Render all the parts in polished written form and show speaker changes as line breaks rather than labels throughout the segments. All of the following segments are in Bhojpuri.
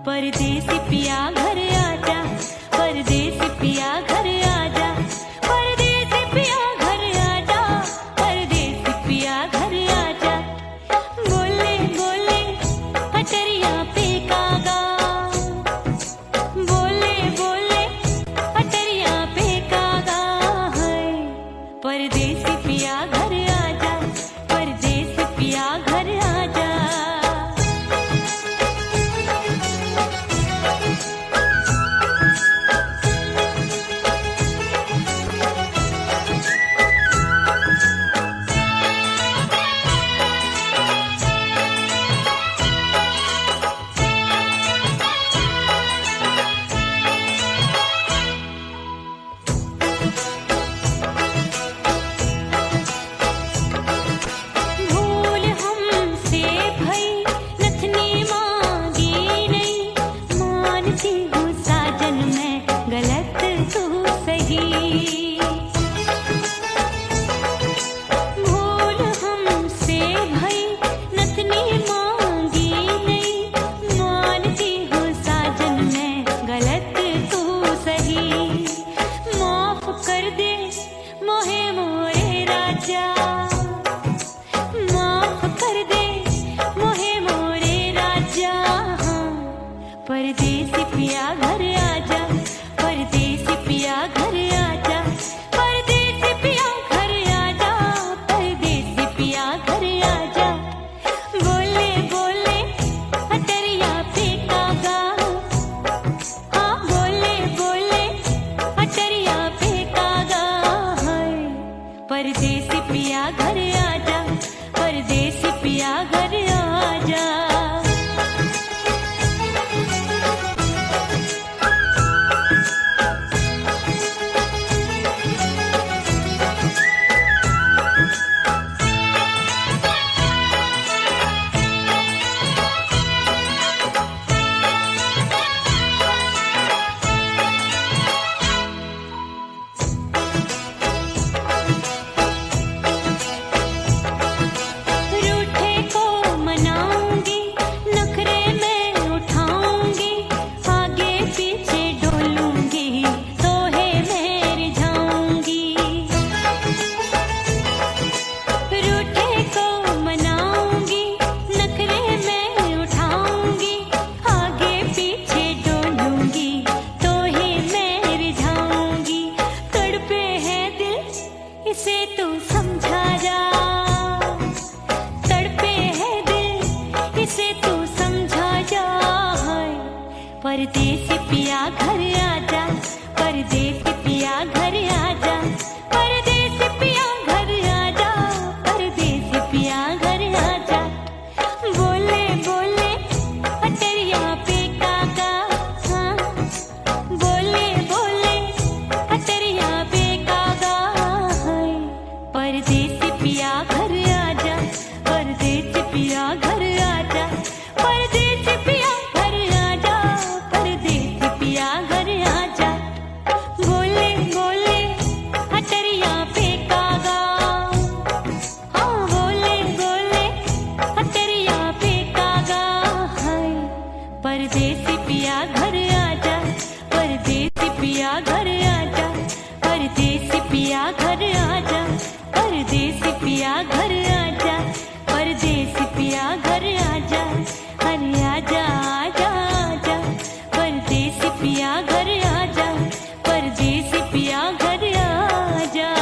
परदेसी पिया घर आजा, परदेसी पिया घर आजा, परदेसी पिया घर आजा, परदेसी पिया घर आजा। बोले बोले अटरिया पे कागा, बोले बोले अटरिया पे कागा है। परदेसी पिया घर आजा, परदेसी पिया घर आजा। भूल हमसे भई नथनी मांगी नहीं, मानती हूँ साजन मैं गलत तू सही। भूल हमसे भई नथनी मांगी नहीं, मानती हूँ साजन मैं गलत तू सही। माफ कर दे मोहे मोरे राजा, माफ कर दे मोहे मोरे राजा। परदेसी पिया घर आजा, परदेसी पिया घर आजा, परदेसी पिया घर आजा, परदेसी पिया घर आजा। बोले बोले अटरिया पे कागा, हाँ बोले बोले अटरिया पे कागा है। परदेसी पिया घर आजा, परदेसी पिया घर आजा। रूठे को मनाऊंगी, नखरे में उठाऊंगी, आगे पीछे डोलूंगी, तोहे में रिझाऊंगी। रूठे को मनाऊंगी, नखरे में उठाऊंगी, आगे पीछे डोलूंगी, तोहे में रिझाऊंगी। तड़पे है दिल इसे तू समझा जा, तड़पे है दिल इसे तू समझा जा। परदेसी पिया घर आजा, परदेसी पिया घर आजा, परदेसी पिया घर आजा, परदेसी पिया घर आजा। बोले बोले अटरिया पे कागा, हाँ बोले बोले अटरिया पे कागा है। परदेसी पिया घर आजा, परदेसी पिया घर आजा, परदेसी पिया घर आजा, परदेसी पिया घर आजा। बोले बोले अटरिया पे कागा, हाँ बोले बोले अटरिया पे कागा है। परदेसी पिया घर आजा, परदेसी पिया घर आजा, परदेसी पिया घर आजा, परदेसी पिया घर आजा, परदेसी पिया घर आजा। अरे आजा आजा आजा, परदेसी पिया घर आजा, परदेसी पिया घर आजा।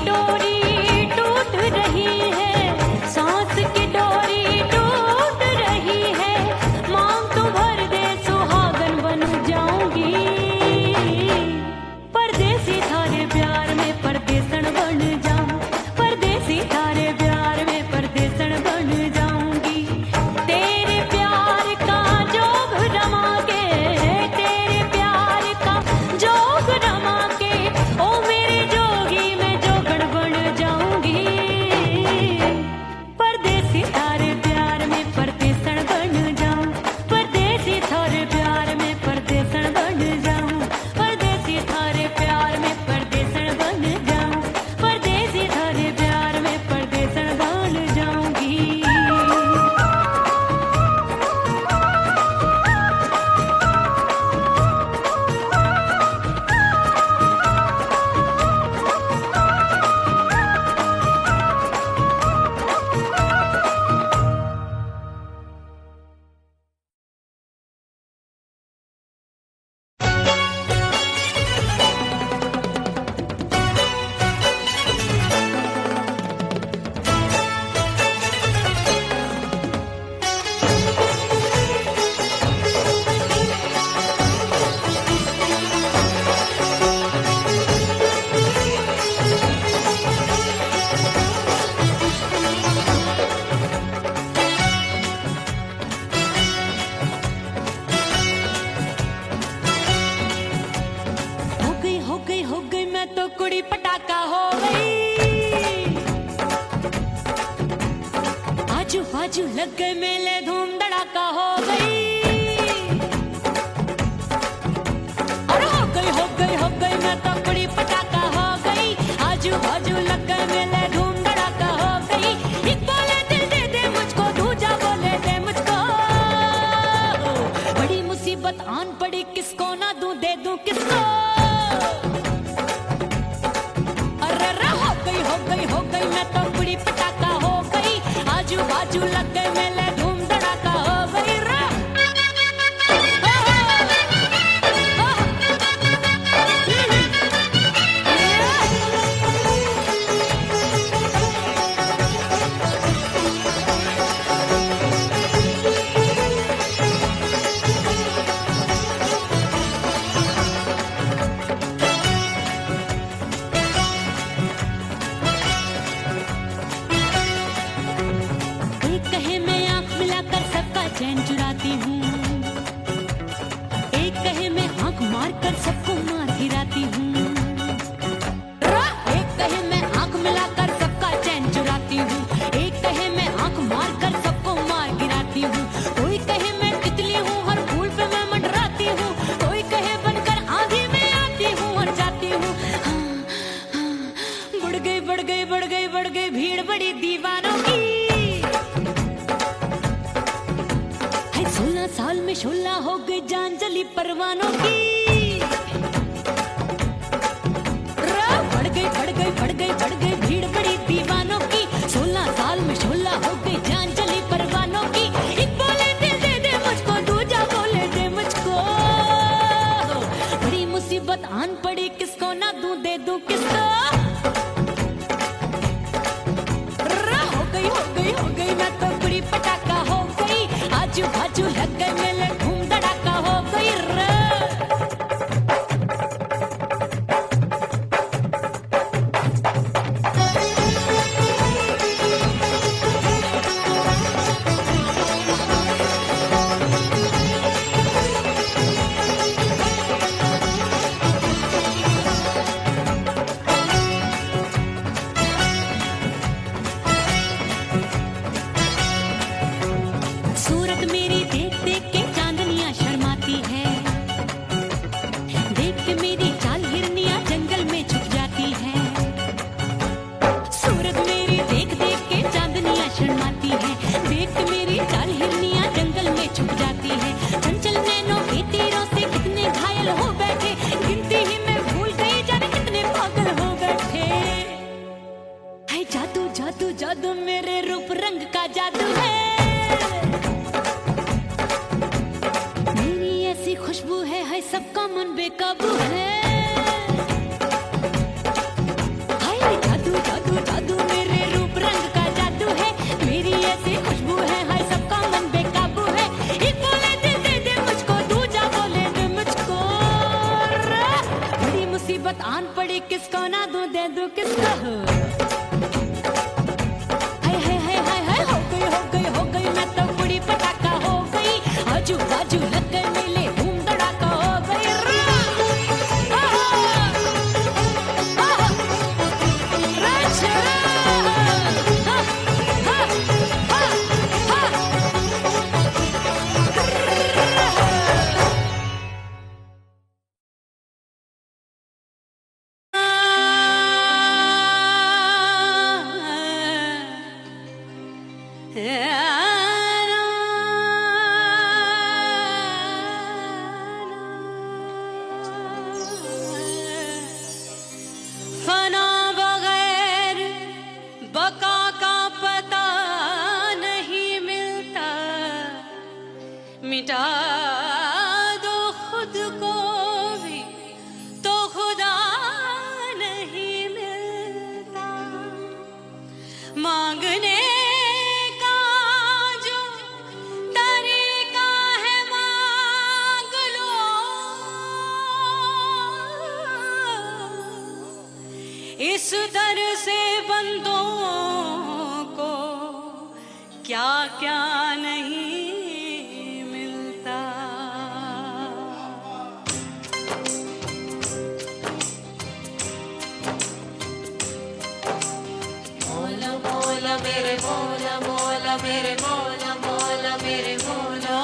डोरी टूट रही है, सांस की डोरी टूट रही है, मांग तू भर दे सुहागन बन जाऊंगी, परदेसी थारे प्यार में परदेसन बन जाऊं, परदेसी थारे प्यार में परदेसन बन जाऊंगी, तेरे प्यार का जोग रमा के, तेरे प्यार का जोग रमा के, ओ मेरे जोगी मैं जोगण बन जाऊंगी, परदेसी थारे प्यार में परदेसन बन जाऊं, परदेसी थारे प्यार में परदेसन बन जाऊं, परदेसी थारे प्यार में परदेसन बन जाऊं, परदेसी थारे प्यार में परदेसन बन जाऊंगी। हो गई मैं तो कुड़ी पटाखा हो गई, आजू बाजू लग गए मेले धूम धड़ाका हो गई, अरे हो गई मैं तो कुड़ी पटाखा हो गई, आजू बाजू लग गए मेले धूम धड़ाका हो गई, एक बोले दिल दे दे मुझको, दूजा बोले दे मुझको, बड़ी मुसीबत आन पड़ी किसको ना दूं दे दूं किसको, हो गई मैं तो कुड़ी पटाखा हो गई, आजू बाजू लग गए मेले धूम धड़ाका हो गई रा। चैन चुराती हूँ, एक कहे मैं आंख मार कर सबको मार गिराती हूँ, एक कहे मैं आंख मिलाकर सबका चैन चुराती हूँ, एक कहे मैं आंख मार कर सबको मार गिराती हूँ, कोई कहे मैं तितली हूँ हर फूल पे मैं मंडराती हूँ, कोई कहे बनकर आंधी में आती हूँ और जाती हूँ, बढ़ गई भीड़ बड़ी दीवानों की, 16 साल में शोला हो गई जान जली परवानों की, बढ़ गई भीड़ बड़ी दीवानों की, 16 साल में शोला हो गई जान जली परवानों की, एक बोले दिल दे दे मुझको, दूजा बोले दे मुझको, बड़ी मुसीबत आन पड़ी किसको ना दूं दे दूं किसको, हो गई मैं तो कुड़ी पटाखा हो गई, आजू बाजू लग गए मेले धूम धड़ाका हो गई रे। सूरत मेरी देख देख के चांदनियां शर्माती है, देख के मेरी चाल हिरनियां जंगल में छुप जाती है, सूरत मेरी देख देख के चांदनियां शर्माती है, देख के मेरी चाल हिरनियां जंगल में छुप जाती है, चंचल नैनों के तीरों से कितने घायल हो बैठे, गिनती ही मैं भूल गई जाने कितने पागल हो बैठे, है जादू जादू जादू मेरे रूप रंग का जादू है, खुशबू है सबका मन बेकाबू है, हाय जादू किसका हो? हाय हाय हाय हाय हाय, हो गई हो गई हो गई, मैं तो बुढ़ी पटाखा हो गई। आजू बाजू लग गए मेले, धूम धड़ाका हो गई। फना बगैर बका का पता नहीं मिलता, मिटा दो खुद को भी तो खुदा नहीं मिलता। मांगने का जो तरीका है मांग लो, इस दर से बंदों को क्या क्या नहीं मिलता। मौला मौला मेरे मौला, मौला मेरे मौला, मौला मेरे मौला,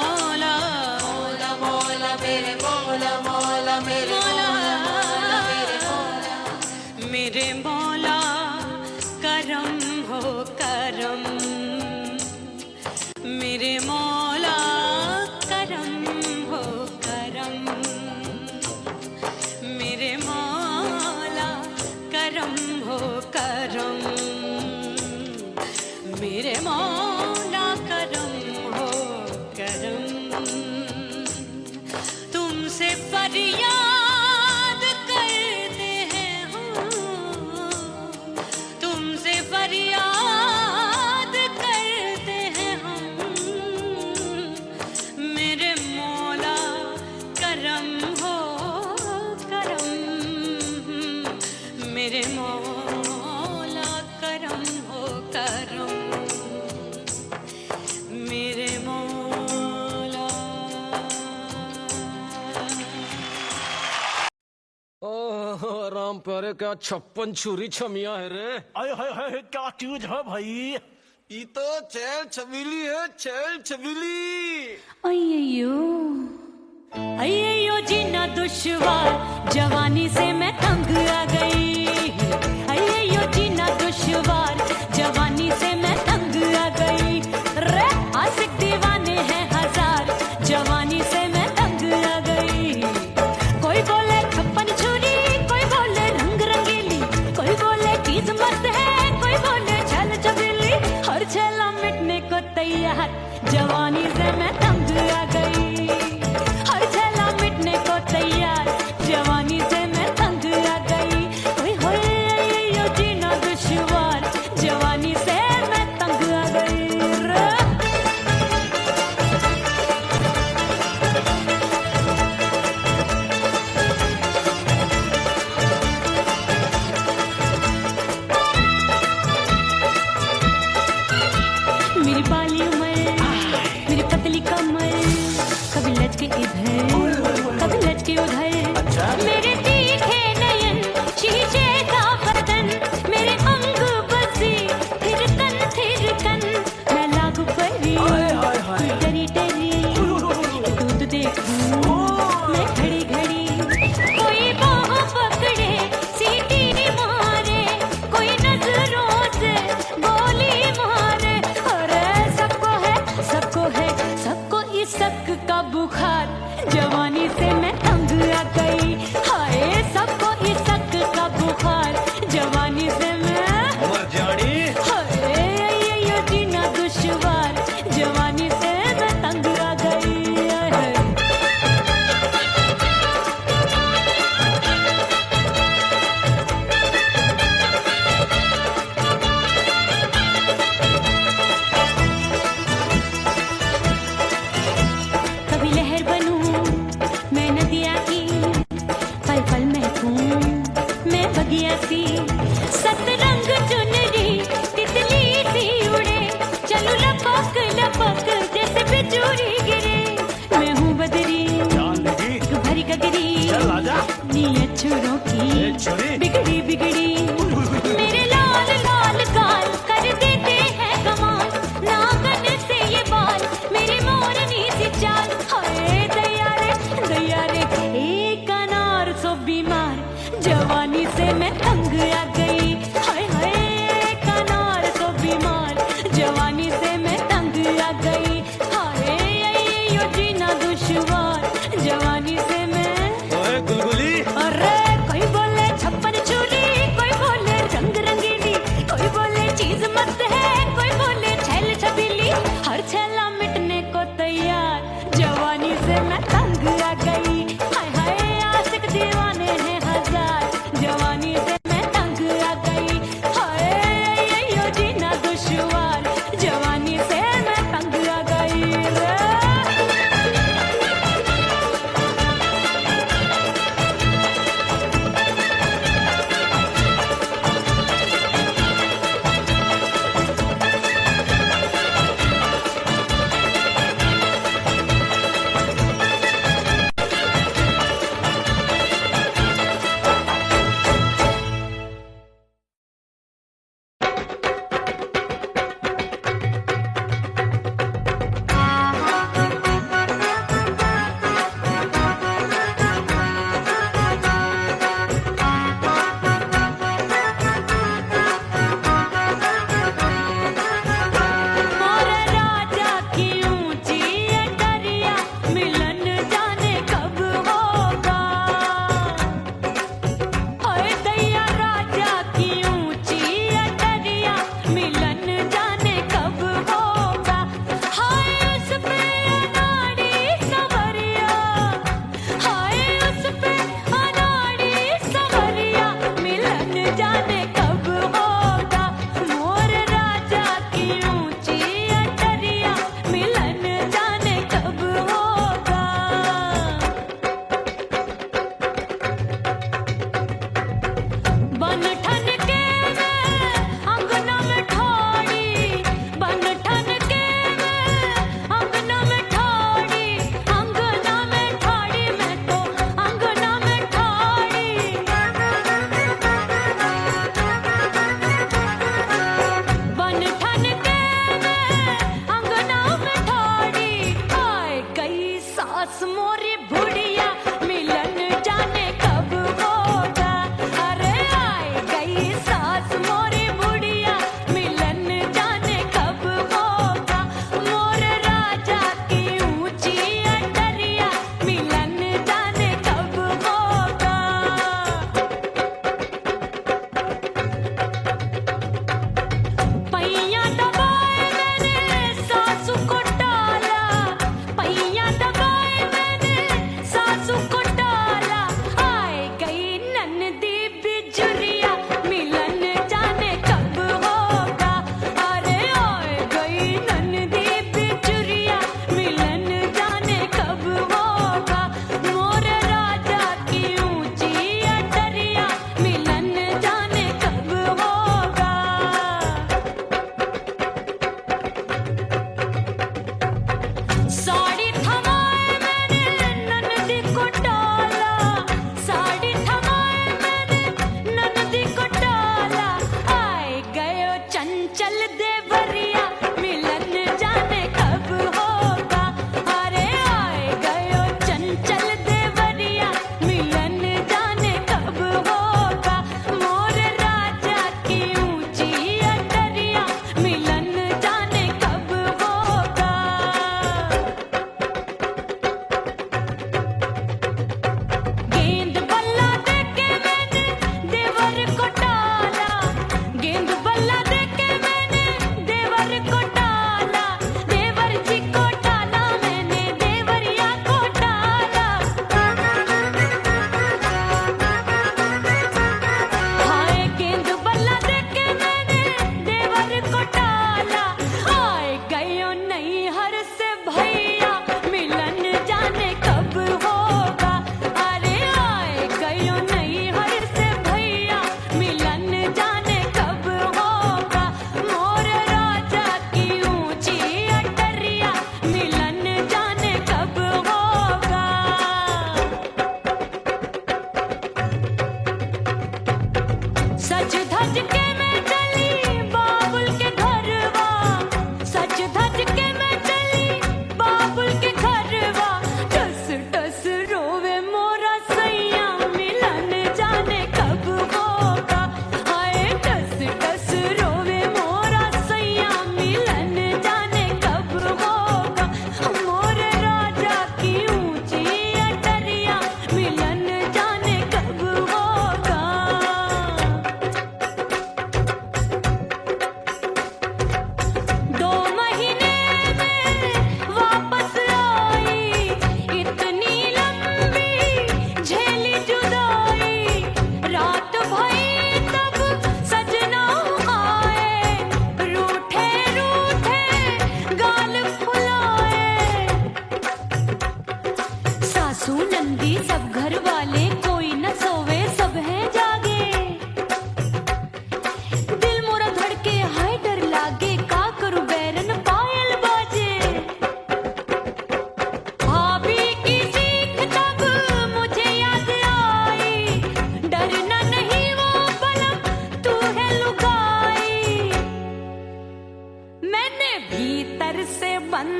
मौला मौला मेरे मौला, मौला मेरे मौला, मौला मेरे मौला। मेरे मौला करम हो करम, मेरे मौला करम हो करम, मेरे मौला करम हो करम, मेरे मौला करम हो करम। तुमसे फरियाद करते हैं हम, तुमसे फरियाद करते हैं हम, मेरे मौला करम हो करम, मेरे मौला करम हो करम, मेरे मौला।
ओह राम प्यारे, क्या 56 छुरी छमिया है रे।
आय हाय हाय, क्या चीज है भाई?
ये तो चैल छबीली है, चैल छबीली।
अय्यो अय्यो जीना दुश्वार, जवानी से मैं तंग आ गई। अय्यो जीना दुश्वार, जवानी से मैं तंग आ गई। रे आशिक दीवाने हैं हजार, जवानी से मैं तंग आ गई। कोई बोले 56 छुरी, कोई बोले रंग रंगीली, कोई बोले चीज मस्त है, कोई बोले छल छबीली। हर छेला मिटने को तैयार, जवानी से मैं तंग आ गई। हर छेला मिटने को तैयार, जवानी से मैं तंग आ गई। ओए होए यो जीना दुश्वार, जवानी से मैं तंग आ गई। मेरी बाली उम्र, मेरी पतली कमर,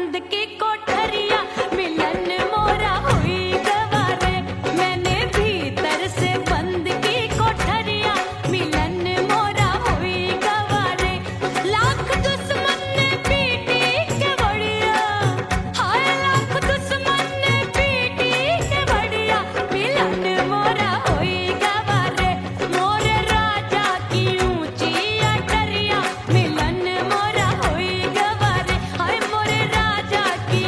बंद की कोठरिया मिलन मोरा हुई गवारे मैंने भीतर से बंद की कोठरिया मिलन मोरा हुई गवारे लाख दुश्मन ने पीटी के बढ़िया हाय लाख दुश्मन ने पीटी के बढ़िया मिलन मोरा हुई गवारे मोरे राजा की ऊंची अटरिया मिलन मोरा हुई गवारे हाय मोरे राजा की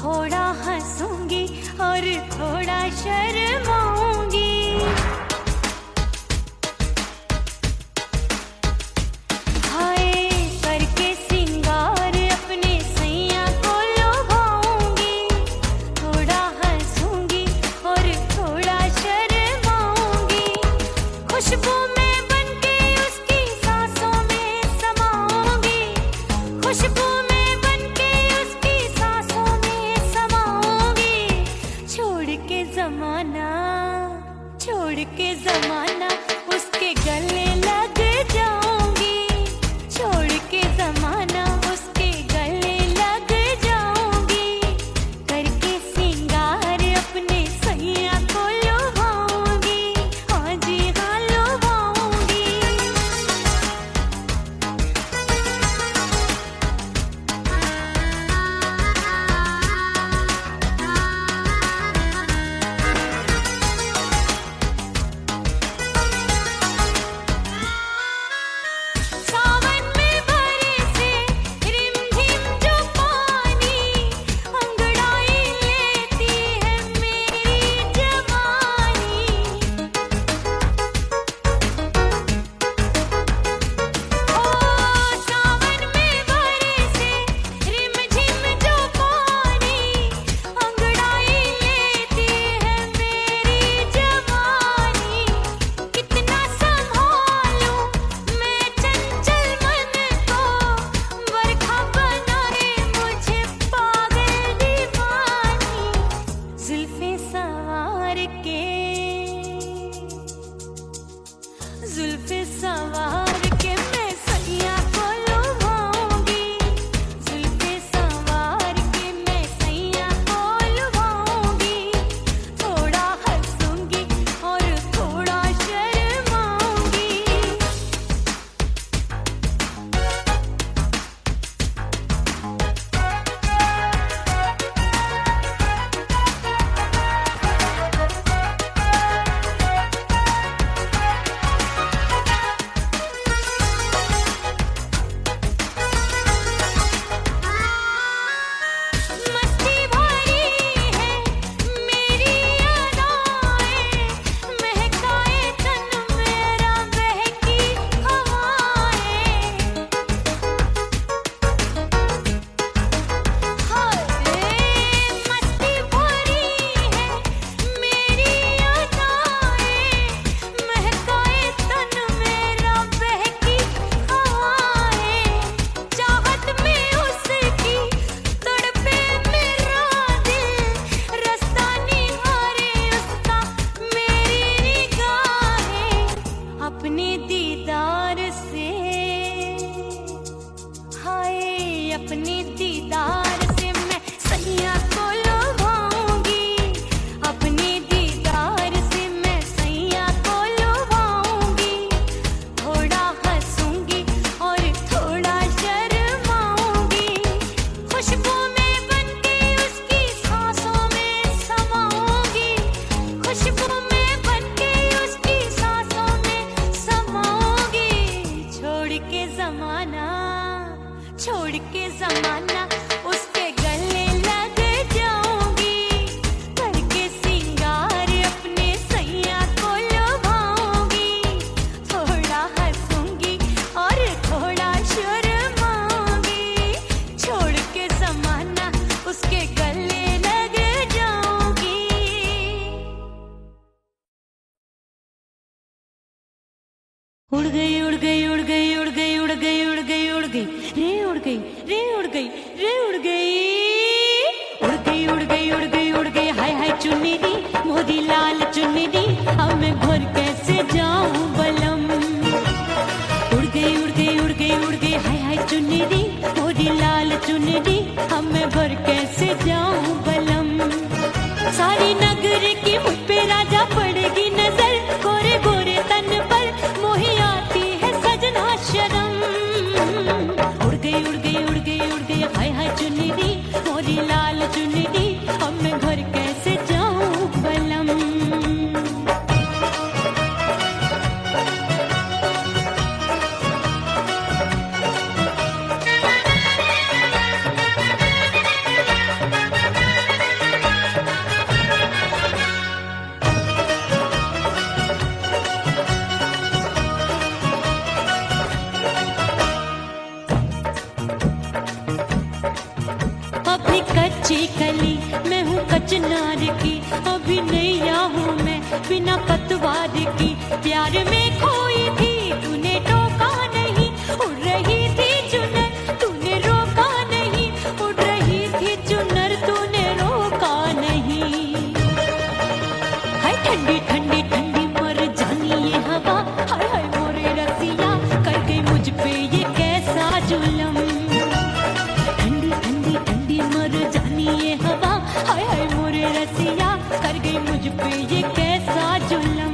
थोड़ा हंसूंगी और थोड़ा शर्माऊंगी। हाय करके सिंगार अपने सैया को लुभाऊंगी। थोड़ा हंसूंगी और थोड़ा शर्माऊंगी। खुशबू में बनके उसकी सांसों में समाऊंगी। खुशबू में बनके उसकी सांसों में समाऊंगी। छोड़ के जमाना उसके गले लग जाऊंगी। छोड़ के जमाना उसके गले लग जाऊंगी। करके सिंगार अपने सैया को लुभाऊंगी। हाँ जी हाँ लुभाऊंगी। सावन में बरसे रिमझिम जो पानी, अंगड़ाई लेती है मेरी जवानी। ओ सावन में बरसे रिमझिम जो पानी, अंगड़ाई लेती है मेरी जवानी। कितना संभालूं मैं चंचल मन को, बरखा बनाए मुझे पागल दीवानी। जुल्फे सवार के मैं सैया को लुभाऊंगी। जुल्फे सवार के मैं सैया को लुभाऊंगी। थोड़ा हंसूंगी और थोड़ा शर्माऊंगी। मस्ती भरी है मेरी अदाएं, महकाए तन मेरा बहकी हवाएं। हाय मस्ती भरी है मेरी अदाएं, महकाए तन मेरा बहकी हवाएं। चाहत में उसकी तड़पे मेरा दिल, रास्ता निहारे उसका मेरी निगाहें। अपने दीदार से हाय अपने दीदार से मैं सैया को लुभाऊंगी। अपने दीदार से मैं सैया को लुभाऊंगी। थोड़ा हंसूंगी और थोड़ा शर्माऊंगी। खुशबू में बनके उसकी सांसों में समाऊंगी। खुशबू में बनके उसकी सांसों में समाऊंगी। छोड़ के जमाना उसके गले लग जाऊंगी। करके सिंगार अपने सैया को लुभाऊंगी। थोड़ा हंसूंगी और थोड़ा शर्माऊंगी। छोड़ के जमाना उसके गले लग जाऊंगी। उड़ गई उड़ गई उड़ गई उड़ गई उड़ गई उड़ गई उड़ गई रे उड़ गई रे उड़ गई रे उड़ गई उड़ गई उड़ गई उड़ गई उड़ गई। हाय हाय चुन्नी मोदी लाल चुन्नी, अब मैं घर कैसे जाऊं बलम। उड़ गई उड़ गई उड़ गई उड़ गई हाय हाय चुन्नी मोदी लाल चुन्नी, अब मैं घर कैसे जाऊं बलम। सारी नगर की मुझ पे राजा पड़ेगी नजर, गोरे गोरे तन पर मोही आती है सजना शर्म। उड़ गई उड़ गई उड़ गई उड़ गई हाय हाय चुन्नी मोरी लाल चुन्नी, अब मैं घर कैसे जाऊं बलम। कच्ची कली मैं हूँ कचनार की, अभी नैया हूँ मैं बिना पतवार की। प्यार में खोई थी तूने टोका नहीं, उड़ रही थी चुनर तूने रोका नहीं, उड़ रही थी चुनर तूने रोका नहीं। हाय ठंडी ठंडी ठंडी मर जानी ये हवा, हाय हाय मोरे रसिया कर गई मुझ पे ये कैसा जुलम। ठंडी ठंडी ठंडी मर जानी ये हवा, हाय हाय मोरे रसिया कर गई मुझ पे ये कैसा जुलम।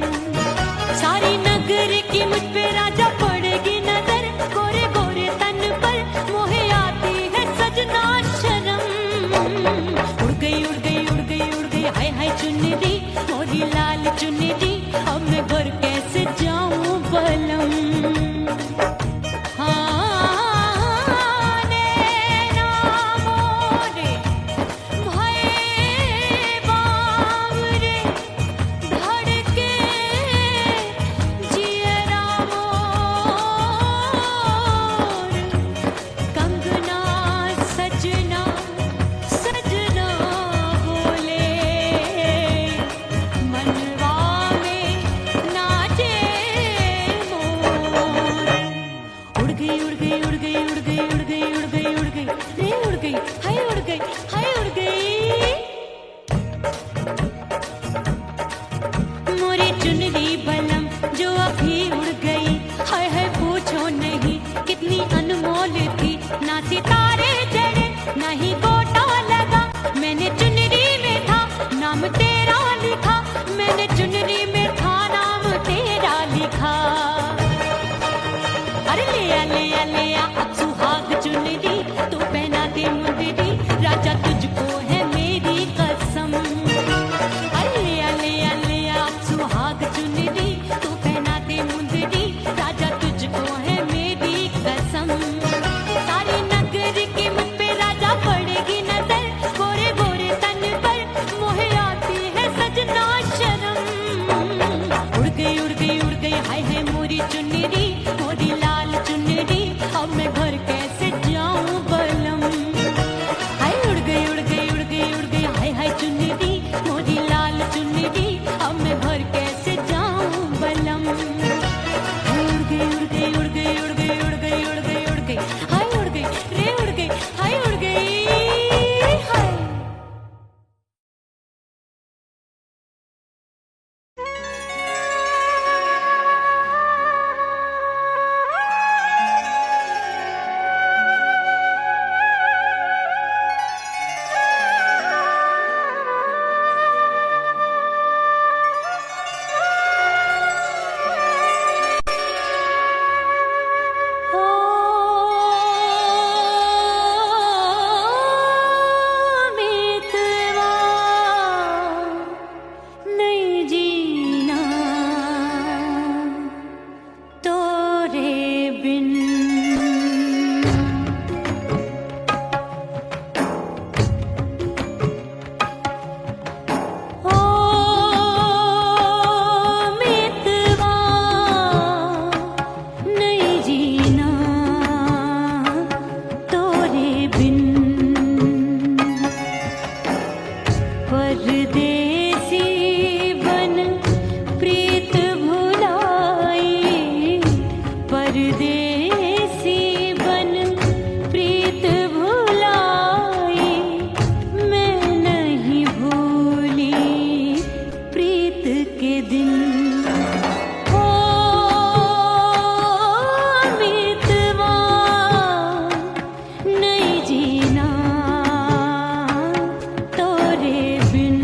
सारी नगर की मुझ पे राजा पड़ेगी नजर, गोरे गोरे तन पर मोहे आती है सजना शर्म। उड़ गई उड़ गई उड़ गई उड़ गई हाय हाय चुनरी मोरी लाल चुनरी, अब मैं घर कैसे जाऊं बलम। हाँ नैना मोरे भये बावरे, धड़के जियरा मोर, कंगना सजना सजना बोले, मनवा में नाचे मोर। उड़ गई उड़ गई उड़ गई उड़ गई उड़ गई उड़ गई उड़ गई रे उड़ गई हाय उड़ गई हाय उड़ गई। मोरी चुनरी बलम जो अभी उड़ गई, हाय हाय पूछो नहीं कितनी अनमोल थी। ना सितारे जड़े ना ही गोटा लगा, मैंने चुनरी में था नाम तेरा लिखा, मैंने चुनरी में था नाम तेरा लिखा। अरे ले आ ले आ ले आ अब सुहाग चुनरी, तू पहना दे मुंदरी राजा तुझको है मेरी कसम। अरे ले आ ले आ ले आ अब सुहाग चुनरी, तू पहना दे मुंदरी राजा तुझको है मेरी कसम। सारी नगर की मुझ पे राजा पड़ेगी नजर, गोरे गोरे तन पर मोहे आती है सजना शर्म। उड़ गई उड़ गई उड़ गई हाय हाय मोरी चुनरी मोरी लाल चुनरी, अब मैं घर कैसे जाऊं बलम। हाय उड़ गई उड़ गई उड़ गई उड़ गई हाय हाय चुनरी मोरी लाल चुनरी, अब मैं घर कैसे जाऊं बलम। हाय उड़ गई उड़ गई उड़ गई उड़ गई उड़ गई उड़ गई उड़ गई हाय उड़ गई रे उड़ गई हाय उड़ गई हाय। ओ मितवा नहीं जीना तोरे बिन। ओ मितवा नहीं जीना तोरे बिन, परदेसी बन प्रीत भुलाई, परदेसी बन प्रीत भुलाई, मैं नहीं भूली प्रीत के दिन। ओ मितवा नहीं जीना तोरे बिन।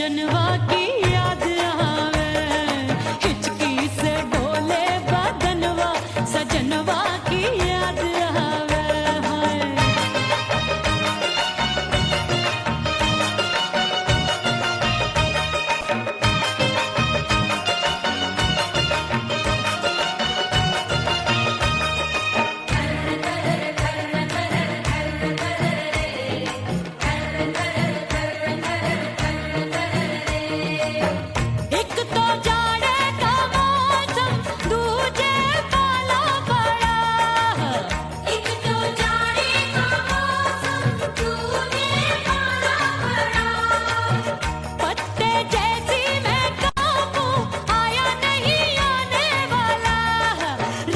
सजनवा की याद आवे, हिचकी से डोले बदनवा, सजनवा की याद आवे हाय। एक तो जाड़े का मौसम, दूजे पाला पड़ा। एक तो जाड़े का मौसम, दूजे पाला पड़ा। पत्ते जैसी मैं कांपूं, आया नहीं आने वाला।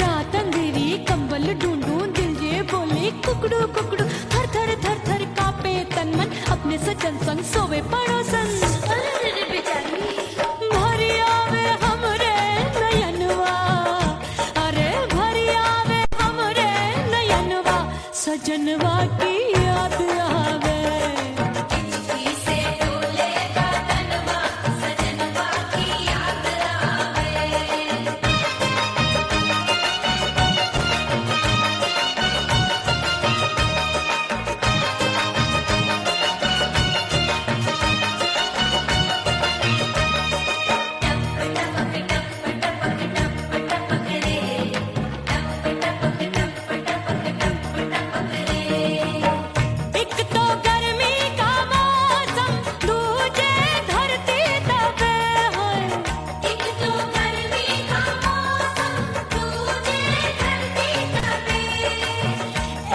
रात अंधेरी कंबल ढूंढूं, दिल ये बोले कुकड़ू कुकड़ू। थर थर थर थर कांपे तन मन, अपने सजन संग सोवे पड़ोसन। भरी आवे हमरे नयनवा, अरे भरी आवे हमरे नयनवा, सजनवा की याद आवे। हिचकी से डोले बदनवा, सजनवा की याद आवे। एक तो गर्मी का मौसम, दूजे धरती तपे है। एक तो गर्मी का मौसम, दूजे धरती तपे।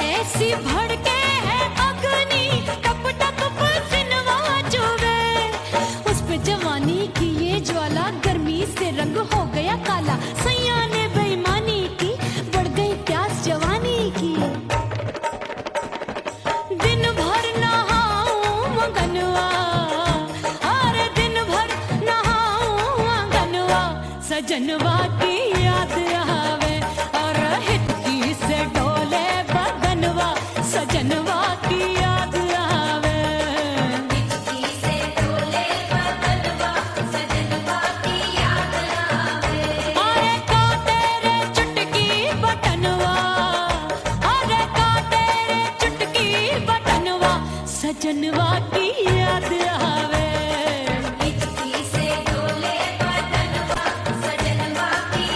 ऐसी भड़के है अग्नि, टप टप पसीनवा चुभे। उस पे जवानी की ये ज्वाला, गर्मी से रंग हो गया काला। सैया ने बेईमानी की, बढ़ गई प्यास जवानी की। दिन भर नहाऊं मगनवा, अरे दिन भर नहाऊं मगनवा, सजनवा की याद आवे। और हिचकी से डोले बदनवा, सजनवा की याद आवे। हिचकी से डोले बदनवा, सजनवा की याद आवे। अरे का तेरे चुटकी बटनवा, अरे का तेरे चुटकी बटनवा, सजनवा की याद आवे। हिचकी से डोले बदनवा, सजनवा की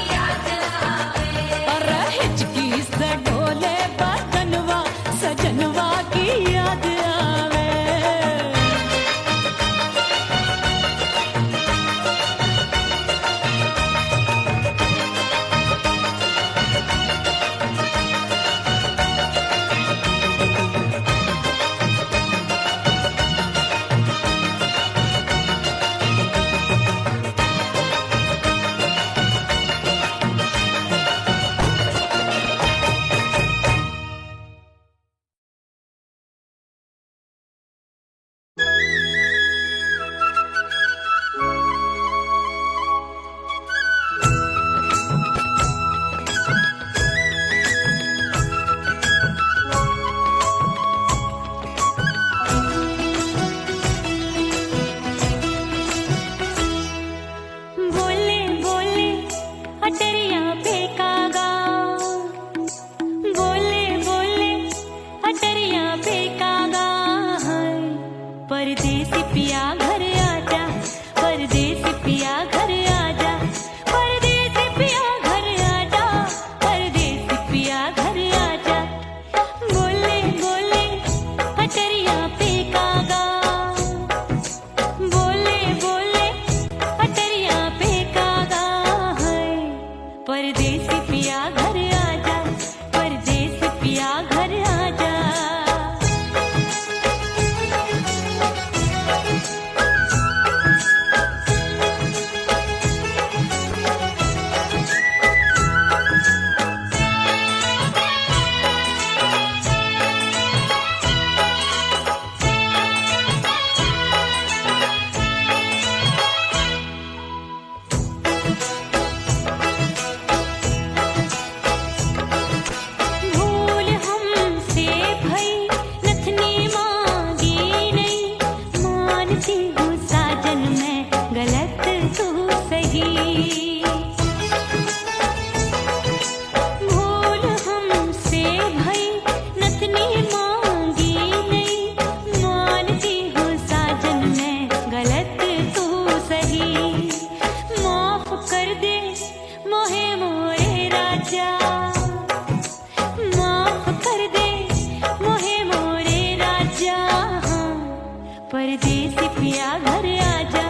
परदेसी पिया घर आजा,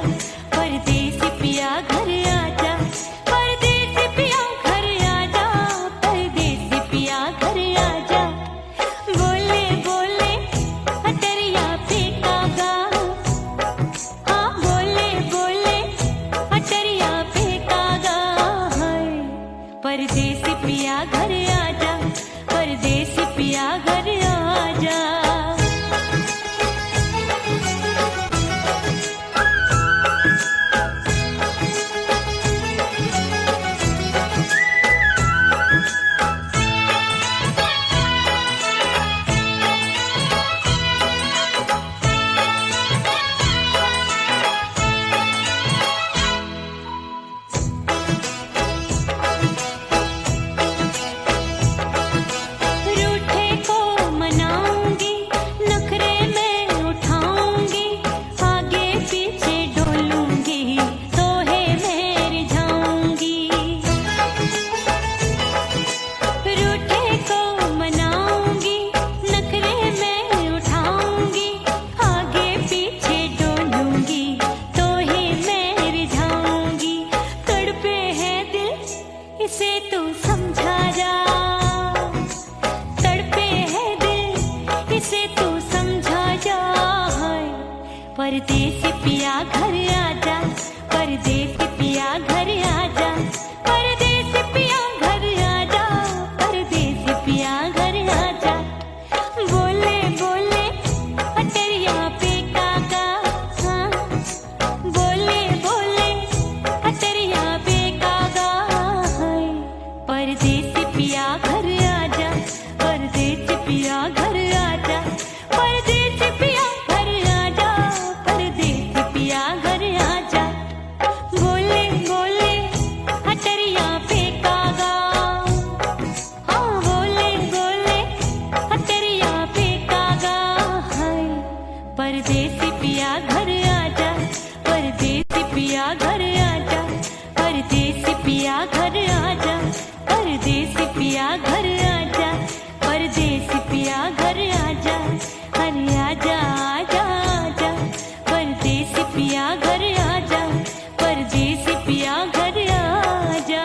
परदेसी पिया घर आजा, परदेसी पिया घर आजा, परदेसी पिया घर आजा। बोले बोले अटरिया पे कागा, हाँ बोले बोले अटरिया पे कागा है। परदेसी पिया घर आजा, परदेसी पिया घर आजा। रूठे को मनाऊंगी, नखरे में उठाऊंगी, आगे पीछे डोलूंगी, तोहे में रिझाऊंगी। रूठे को मनाऊंगी, नखरे में उठाऊंगी, आगे पीछे डोलूंगी, तोहे में रिझाऊंगी। तड़पे है दिल इसे तू समझा जा, तड़पे है दिल इसे तू समझा जा। परदेसी पिया घर आजा, परदेसी पिया घर आजा, परदेसी पिया घर आजा, परदेसी पिया घर आजा। बोले बोले अटरिया पे कागा, हाँ बोले बोले अटरिया पे कागा है। परदेसी पिया घर आजा, परदेसी पिया घर आजा, परदेसी पिया घर आजा, परदेसी पिया घर आजा। बोले बोले अटरिया पे कागा, हाँ बोले बोले अटरिया पे कागा है। परदेसी पिया घर आजा, परदेसी पिया घर आजा, परदेसी पिया घर आजा, परदेसी पिया घर आजा, परदेसी पिया घर आजा। अरे आजा आजा आजा, परदेसी पिया घर आजा, परदेसी पिया घर आजा।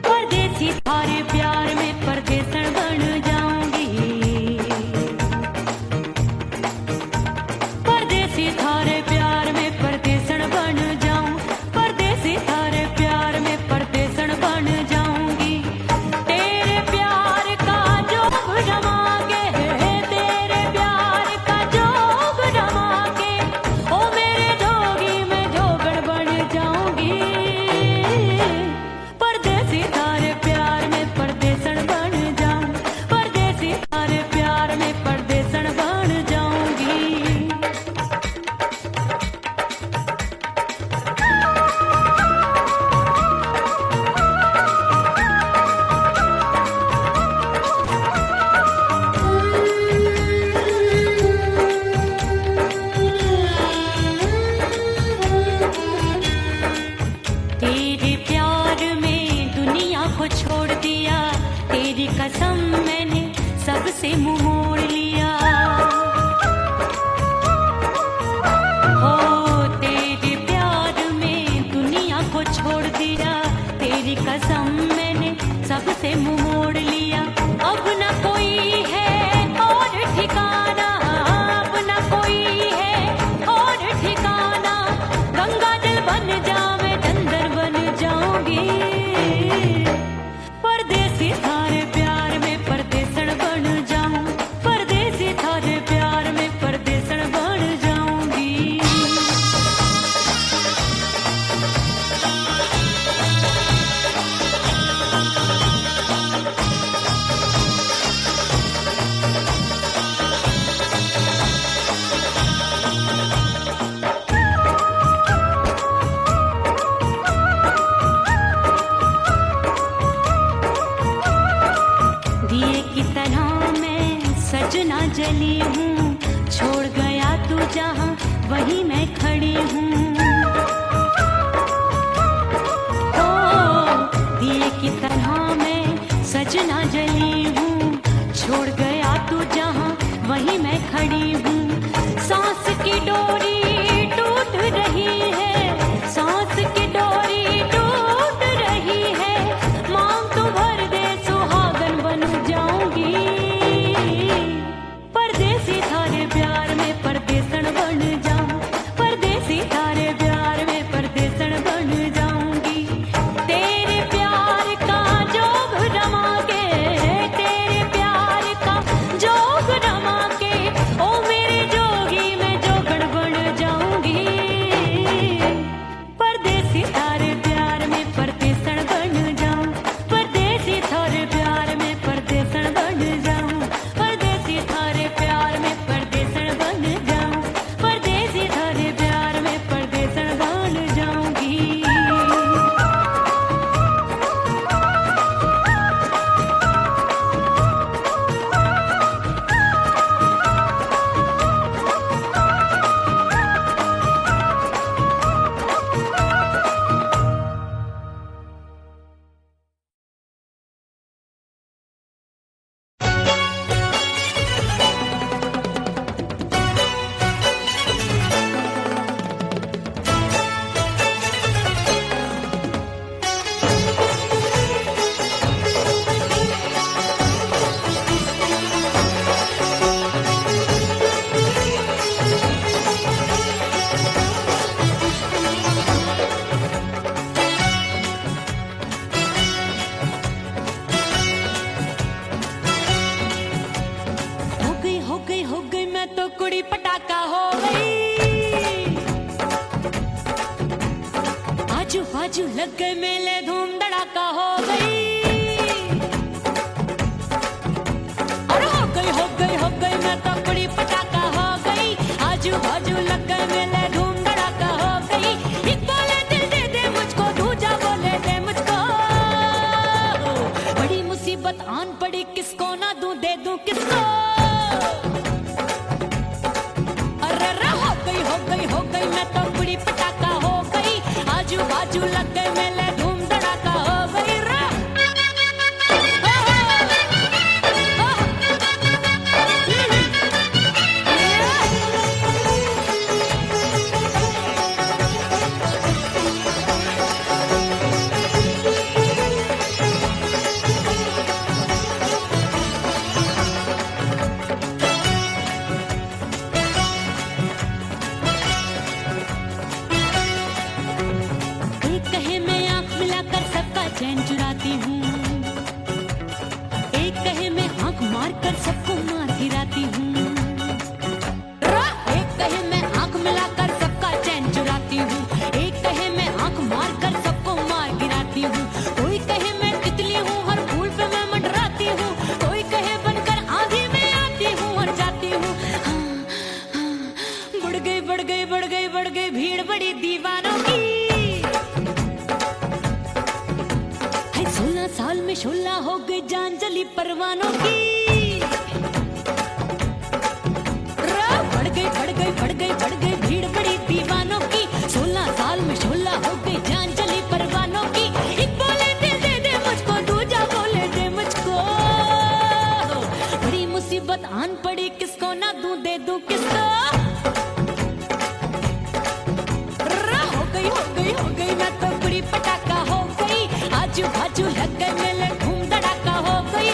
परदेसी थारे प्यार में परदेसन बन जाऊंगी, परदेसी थारे प्यार में परदेसन बन जाऊं, परदेसी थारे प्यार में परदेसन बन जाऊंगी। तेरे प्यार का जोग जमा के, तेरे प्यार का जोग जमा के, ओ मेरे जोगी में जोगड़ बन जाऊंगी। परदेसी थारे प्यार में परदेसन बन जाऊं, परदेसी थारे प्यार में परदेसन बन जाऊंगी। तेरे प्यार में दुनिया को छोड़ दिया, तेरी कसम मैंने सबसे मुंह मोड़ लिया। हो तेरे प्यार में दुनिया को छोड़ दिया, तेरी कसम मैंने सबसे मुंह मोड़ लिया। अब न कोई है और ठिकाना, अब न कोई है और ठिकाना, गंगा जल बन जावे चंदर बन जाऊंगी। परदेसी थारे प्यार में परदेसन बन जाऊं, जहाँ वहीं मैं खड़ी हूँ। ओ दिए की तरह मैं सजना जली हूँ, छोड़ गया तू जहाँ वहीं मैं खड़ी हूँ। सांस की डोरी टूट रही है, सांस की डोरी टूट रही है, मांग तू भर दे सुहागन बन जाऊंगी। परदेसी थारे प्यार में परदेसन बन जाऊं, परदेसी थारे प्यार में परदेसन बन जाऊंगी। तेरे प्यार का जोग रमा के, तेरे प्यार का जोग रमा के, ओ मेरे जोगी मैं जोगण बन जाऊंगी। परदेसी थारे प्यार में परदेसन बन जाऊं, परदेसी थारे प्यार में परदेसन बन जाऊं, परदेसी थारे प्यार में परदेसन बन जाऊं, परदेसी थारे प्यार में परदेसन बन जाऊंगी। हो गई मैं तो कुड़ी पटाखा हो गई। आजू बाजू लग गए मेले धूम धड़ाका हो गई। अरे हो गई मैं तो कुड़ी पटाखा हो गई। आजू बाजू लग गए मेले धूम धड़ाका हो गई। एक बोले दिल दे दे मुझको, दूजा बोले दे मुझको। बड़ी मुसीबत आन पड़ी, किसको ना दूं दे दूं किसको। हो गई मैं तो कुड़ी पटाखा हो गई। आजू बाजू लग गए मेले धूम धड़ाका हो गई। चैन चुराती हूँ, एक कहे मैं आंख मार कर सबको मार गिराती हूँ। एक कहे मैं आंख मिलाकर सबका चैन चुराती हूँ, एक कहे मैं आंख मार कर सबको मार गिराती हूँ। कोई कहे मैं तितली हूँ, हर फूल पे मैं मंडराती हूँ। कोई कहे बनकर आंधी में आती हूँ और जाती हूँ। बढ़ गई भीड़ बड़ी दीवानों की। 16 साल में शोला हो गई जान जली परवानों की। बढ़ गई भीड़ बड़ी दीवानों की। 16 साल में शोला हो गई जान जली परवानों की। एक बोले दिल दे दे मुझको, दूजा बोले दे मुझको। बड़ी मुसीबत आन पड़ी, किसको ना दूं दे दूं किसको। हो गई मैं तो कुड़ी पटाखा हो गई। आजू बाजू लग गए मेले धूम धड़ाका हो गई।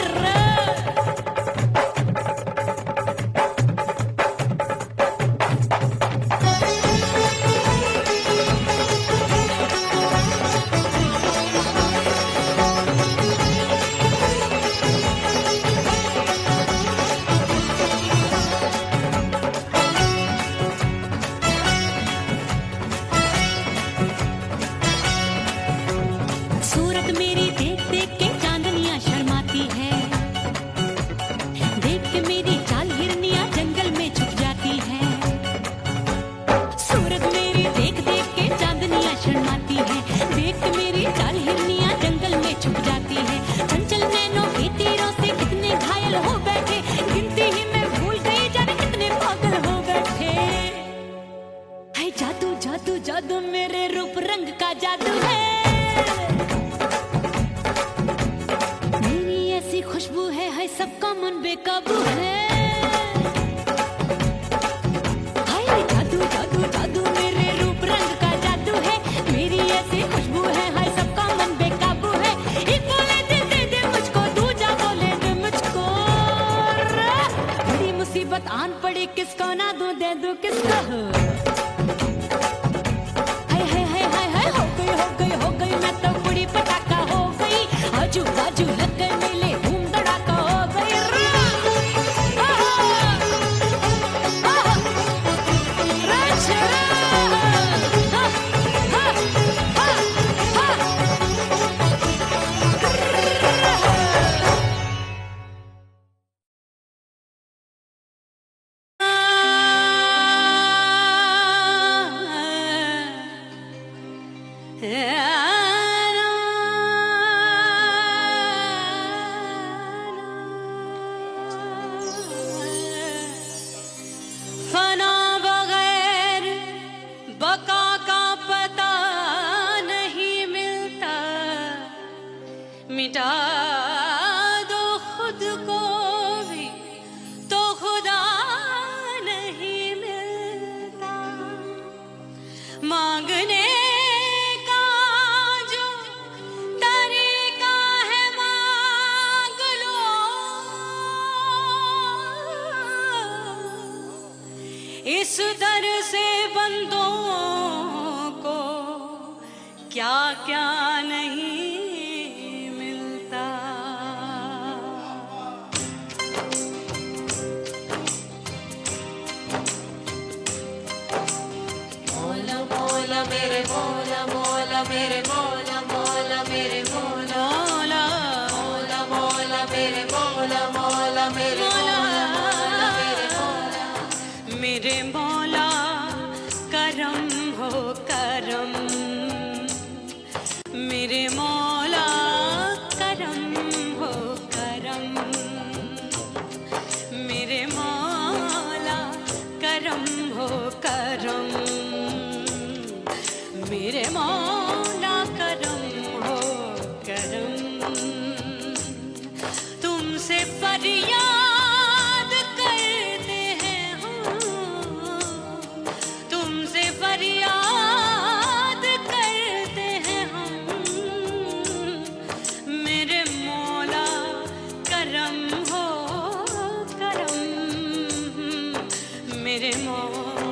जादू मेरे रूप रंग का जादू है। मेरी ऐसी खुशबू है सबका मन बेकाबू है। हाय जादू जादू जादू मेरे रूप रंग का जादू है। मेरी ऐसी खुशबू है सबका मन बेकाबू है। एक बोले दे दे मुझको, दूजा बोले दे मुझको। बड़ी मुसीबत आन पड़ी, किसको ना दूं दे दूं किसको। हाय हाय हाय हाय हाय हो गई मैं तो बड़ी पटाखा हो गई। आजू बाजू लग गए मेले, धूम धड़ाका हो गई। फना बगैर बका का पता नहीं मिलता। मिटा दो खुद को भी तो खुदा नहीं मिलता। मांगने का जो तरीका है मांग लो। इस दर से बंदों को क्या क्या नहीं मिलता। मौला मौला मेरे मौला मौला मेरे मौला मौला मेरे मौला मौला मौला मेरे मौला मौला मेरे मौला मेरे मौला मेरे मौला करम हो करम। मेरे मौला करम हो करम। मेरे मौला करम हो करम। मेरे मौला करम हो करम। तुमसे फरियाद करते हैं हम, तुमसे फरियाद करते हैं हम। मेरे मौला करम हो करम। मेरे मौला